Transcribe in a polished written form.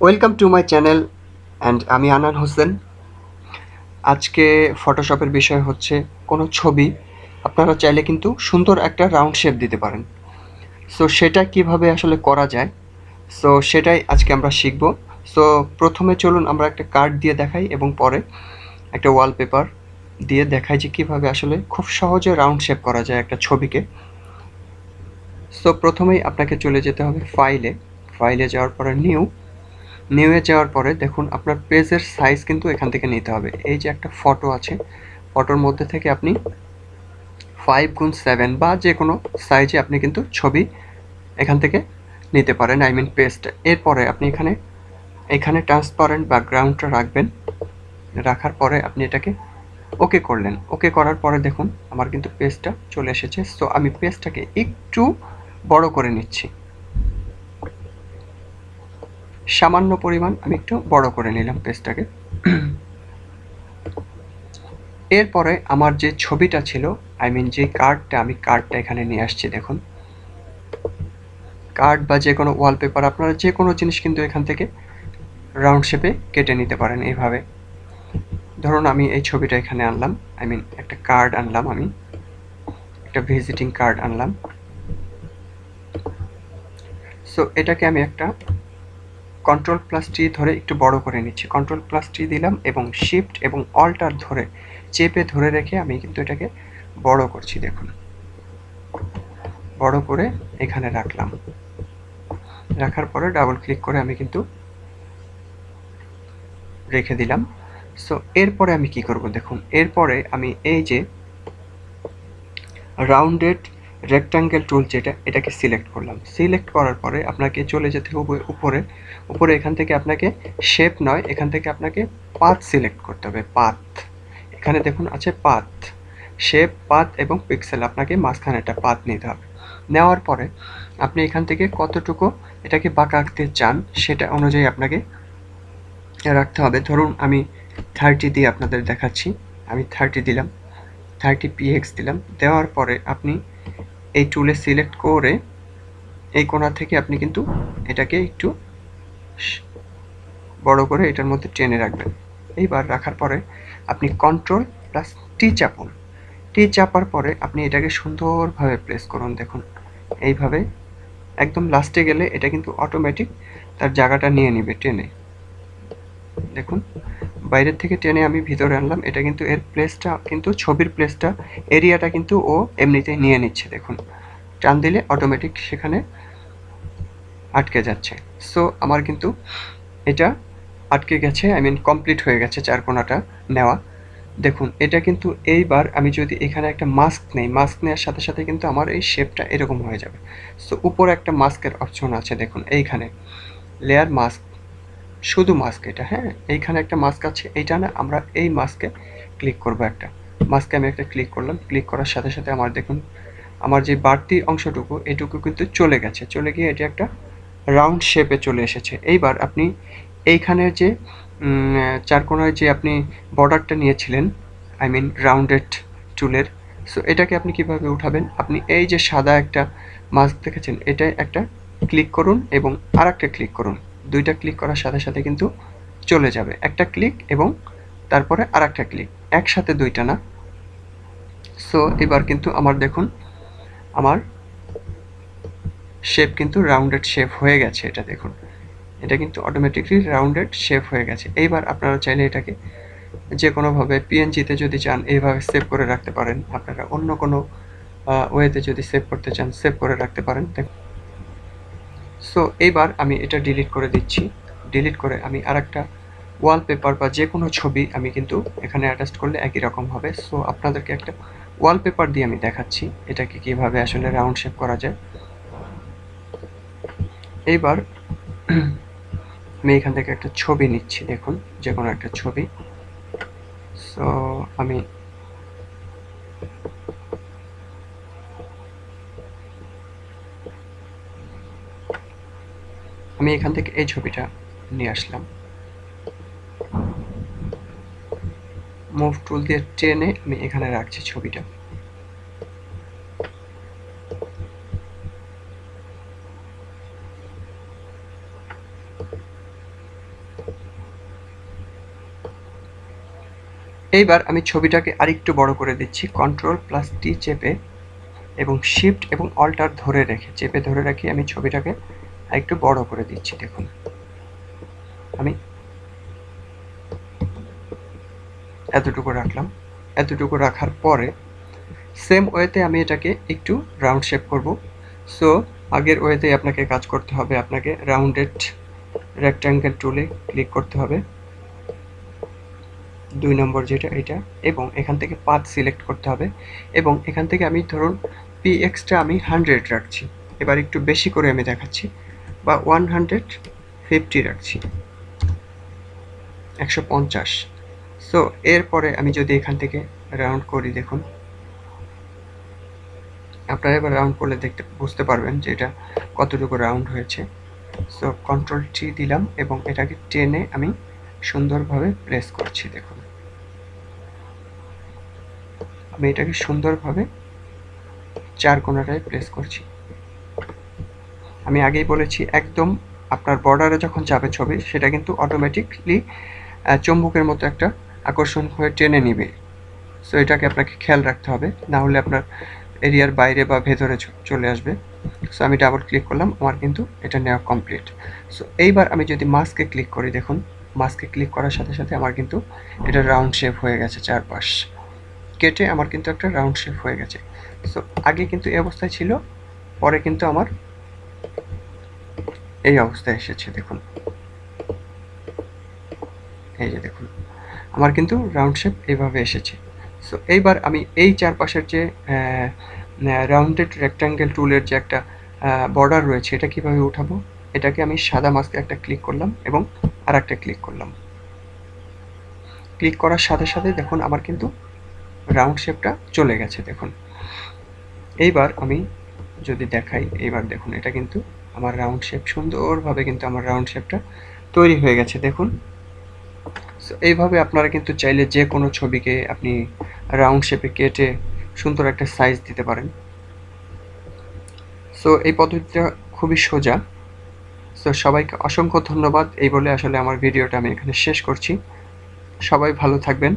Welcome to my channel and আমি আনান হোসেন। আজকে ফটোশপের বিষয় হচ্ছে কোনো ছবি আপনারা চাইলে কিন্তু সুন্দর একটা রাউন্ড শেপ দিতে পারেন। সো সেটা কিভাবে আসলে করা যায়, সো সেটাই আজকে আমরা শিখব। সো প্রথমে চলুন আমরা একটা কার্ড দিয়ে দেখাই এবং পরে একটা ওয়ালপেপার দিয়ে দেখাই যে কিভাবে আসলে খুব সহজে রাউন্ড শেপ করা যায় একটা ছবিকে। সো প্রথমেই আপনাকে চলে যেতে হবে ফাইলে যাওয়ার পরে নিউয়ে যাওয়ার পরে দেখুন আপনার পেজের সাইজ কিন্তু এখান থেকে নিতে হবে। এই যে একটা ফটো আছে, ফটোর মধ্যে থেকে আপনি 5x7 বা যে কোনো সাইজে আপনি কিন্তু ছবি এখান থেকে নিতে পারেন, আই মিন পেজটা। এরপরে আপনি এখানে ট্রান্সপারেন্ট ব্যাকগ্রাউন্ডটা রাখবেন। রাখার পরে আপনি এটাকে ওকে করলেন। ওকে করার পরে দেখুন আমার কিন্তু পেজটা চলে এসেছে। সো আমি পেজটাকে একটু বড় করে নিচ্ছি, সামান্য পরিমাণ আমি একটু বড় করে নিলাম পেজটাকে। এরপরে আমার যে ছবিটা ছিল, আই মিন যে আমি কার্ডটা এখানে নিয়ে আসছি। দেখুন কার্ড বা যে কোনো ওয়ালপেপার, আপনারা যে কোনো জিনিস কিন্তু এখান থেকে রাউন্ড শেপে কেটে নিতে পারেন এইভাবে। ধরুন আমি এই ছবিটা এখানে আনলাম, আই মিন একটা কার্ড আনলাম, আমি একটা ভিজিটিং কার্ড আনলাম। সো এটাকে আমি একটা Ctrl+T ধরে একটু বড় করে নিচ্ছি। Ctrl+T দিলাম এবং শিফট এবং অল্টার ধরে চেপে ধরে রেখে আমি কিন্তু এটাকে বড় করছি। দেখুন বড় করে এখানে রাখলাম। রাখার পরে ডাবল ক্লিক করে আমি কিন্তু রেখে দিলাম। সো এরপরে আমি কি করব দেখুন, এরপরে আমি এই যে রাউন্ডেড রেক্ট্যাঙ্গেল টুল যেটা, এটাকে সিলেক্ট করলাম। সিলেক্ট করার পরে আপনাকে চলে যেতে হবে উপরে এখান থেকে আপনাকে শেপ নয়, এখান থেকে আপনাকে পাথ সিলেক্ট করতে হবে। পাথ এখানে দেখুন আছে পাথ, শেপ, পাথ এবং পিক্সেল, আপনাকে মাঝখানে একটা পাথ নিতে হবে। নেওয়ার পরে আপনি এখান থেকে কতটুকু এটাকে বাঁকা আঁকতে চান সেটা অনুযায়ী আপনাকে রাখতে হবে। ধরুন আমি 30 দিয়ে আপনাদের দেখাচ্ছি। আমি 30 দিলাম, 30px দিলাম। দেওয়ার পরে আপনি এই টুলে সিলেক্ট করে এই কোণা থেকে আপনি কিন্তু এটাকে একটু বড় করে এটার মধ্যে টেনে রাখবেন। এইবার রাখার পরে আপনি Ctrl+T চাপুন। টি চাপার পরে আপনি এটাকে সুন্দরভাবে প্লেস করুন। দেখুন এইভাবে একদম লাস্টে গেলে এটা কিন্তু অটোমেটিক তার জায়গাটা নিয়ে নিবে টেনে। দেখুন বাইরের থেকে টেনে আমি ভিতরে আনলাম, এটা কিন্তু এর প্লেসটা কিন্তু ছবির প্লেসটা এরিয়াটা কিন্তু ও এমনিতেই নিয়ে নিচ্ছে। দেখুন টান দিলে অটোমেটিক সেখানে আটকে যাচ্ছে। সো আমার কিন্তু এটা আটকে গেছে, আই মিন কমপ্লিট হয়ে গেছে চার কোণাটা নেওয়া। দেখুন এটা কিন্তু এইবার আমি যদি এখানে একটা মাস্ক নেই, মাস্ক নেওয়ার সাথে সাথে কিন্তু আমার এই শেপটা এরকম হয়ে যাবে। সো উপরে একটা মাস্কের অপশন আছে, দেখুন এইখানে লেয়ার মাস্ক, শুধু মাস্ক এটা, হ্যাঁ এইখানে একটা মাস্ক আছে, এইটা না আমরা এই মাস্কে ক্লিক করব। একটা মাস্কে আমি একটা ক্লিক করলাম। ক্লিক করার সাথে সাথে আমার দেখুন আমার যে বাড়তি অংশটুকু এটুকু কিন্তু চলে গেছে, চলে গিয়ে এটি একটা রাউন্ড শেপে চলে এসেছে। এইবার আপনি এইখানের যে চার কোণায় যে আপনি বর্ডারটা নিয়েছিলেন, আই মিন রাউন্ডেড টুলের, সো এটাকে আপনি কিভাবে উঠাবেন, আপনি এই যে সাদা একটা মাস্ক দেখেছেন এটাই একটা ক্লিক করুন এবং আর একটা ক্লিক করুন। দুইটা ক্লিক করার সাথে সাথে কিন্তু চলে যাবে। একটা ক্লিক এবং তারপরে আর একটা ক্লিক, একসাথে দুইটা না। সো এবার কিন্তু আমার দেখুন আমার শেপ কিন্তু রাউন্ডেড শেপ হয়ে গেছে। এটা দেখুন এটা কিন্তু অটোমেটিকলি রাউন্ডেড শেপ হয়ে গেছে। এইবার আপনারা চাইলে এটাকে যে কোনোভাবে পিএনজিতে যদি চান এইভাবে সেভ করে রাখতে পারেন, আপনারা অন্য কোনো ওয়েতে যদি সেভ করতে চান সেভ করে রাখতে পারেন। সো এইবার আমি এটা ডিলিট করে দিচ্ছি। ডিলিট করে আমি আরেকটা ওয়ালপেপার বা যে কোনো ছবি আমি কিন্তু এখানে অ্যাটাচ করলে একই রকম হবে। সো আপনাদেরকে একটা ওয়ালপেপার দিয়ে আমি দেখাচ্ছি এটাকে কিভাবে আসলে রাউন্ড শেপ করা যায়। এইবার আমি এখান থেকে একটা ছবি নিচ্ছি, দেখুন যে কোনো একটা ছবি। সো আমি এখান থেকে এই ছবিটা নিয়ে আসলাম, মুভ টুল দিয়ে টেনে আমি এখানে রাখছি ছবিটা। এইবার আমি ছবিটাকে আরেকটু বড় করে দিচ্ছি, কন্ট্রোল প্লাস টি চেপে এবং শিফট এবং অল্টার ধরে রেখে চেপে ধরে রাখি আমি ছবিটাকে আরেকটু বড় করে দিচ্ছি। দেখুন আমি এতটুকু রাখলাম। এতটুকু রাখার পরে সেম ওয়েতে আমি এটাকে একটু রাউন্ড শেপ করব। সো আগের ওয়েতে আপনাকে কাজ করতে হবে, আপনাকে রাউন্ডেড রেক্ট্যাঙ্গেল টুলে ক্লিক করতে হবে, 2 নম্বর যেটা এটা, এবং এখান থেকে পাথ সিলেক্ট করতে হবে এবং এখান থেকে আমি ধরুন পিএক্সটা আমি 100 রাখছি, এবার একটু বেশি করে আমি দেখাচ্ছি, বা 150 রাখছি, 150। সো এরপরে আমি যদি এখান থেকে রাউন্ড করি, দেখুন আপনারা এবার রাউন্ড করলে বুঝতে পারবেন যে এটা কতটুকু রাউন্ড হয়েছে। সো কন্ট্রোল টি দিলাম এবং এটাকে টেনে আমি সুন্দরভাবে প্লেস করছি। দেখুন আমি এটাকে সুন্দরভাবে 4 কোণাটায় প্লেস করছি। আমি আগেই বলেছি একদম আপনার বর্ডারে যখন যাবে ছবি, সেটা কিন্তু অটোমেটিকলি চুম্বকের মতো একটা আকর্ষণ হয়ে টেনে নিবে। সো এটাকে আপনাকে খেয়াল রাখতে হবে, না হলে আপনার এরিয়ার বাইরে বা ভেতরে চলে আসবে। সো আমি ডাবল ক্লিক করলাম, আমার কিন্তু এটা নেওয়া কমপ্লিট। সো এইবার আমি যদি মাস্কে ক্লিক করি, দেখুন মাস্কে ক্লিক করার সাথে সাথে আমার কিন্তু এটা রাউন্ড শেপ হয়ে গেছে, চারপাশ কেটে আমার কিন্তু একটা রাউন্ড শেপ হয়ে গেছে। সো আগে কিন্তু এই অবস্থায় ছিল, পরে কিন্তু আমার এই অবস্থায় এসেছে। দেখুন এই যে দেখুন আমার কিন্তু রাউন্ড শেপ এইভাবে এসেছে। সো এইবার আমি এই চারপাশের যে রাউন্ডেড রেক্ট্যাঙ্গেল টুলের যে একটা বর্ডার রয়েছে, এটা কিভাবে উঠাবো, এটাকে আমি সাদা মাস্কে একটা ক্লিক করলাম এবং আর একটা ক্লিক করলাম। ক্লিক করার সাথে সাথে দেখুন আমার কিন্তু রাউন্ড শেপটা চলে গেছে। দেখুন এইবার আমি যদি দেখাই, এইবার দেখুন এটা কিন্তু আমার রাউন্ড শেপ সুন্দরভাবে কিন্তু আমার রাউন্ড শেপটা তৈরি হয়ে গেছে। দেখুন সো এইভাবে আপনারা কিন্তু চাইলে যে কোনো ছবিকে আপনি রাউন্ড শেপে কেটে সুন্দর একটা সাইজ দিতে পারেন। সো এই পদ্ধতিটা খুবই সোজা। সো সবাইকে অসংখ্য ধন্যবাদ এই বলে আসলে আমার ভিডিওটা আমি এখানে শেষ করছি। সবাই ভালো থাকবেন।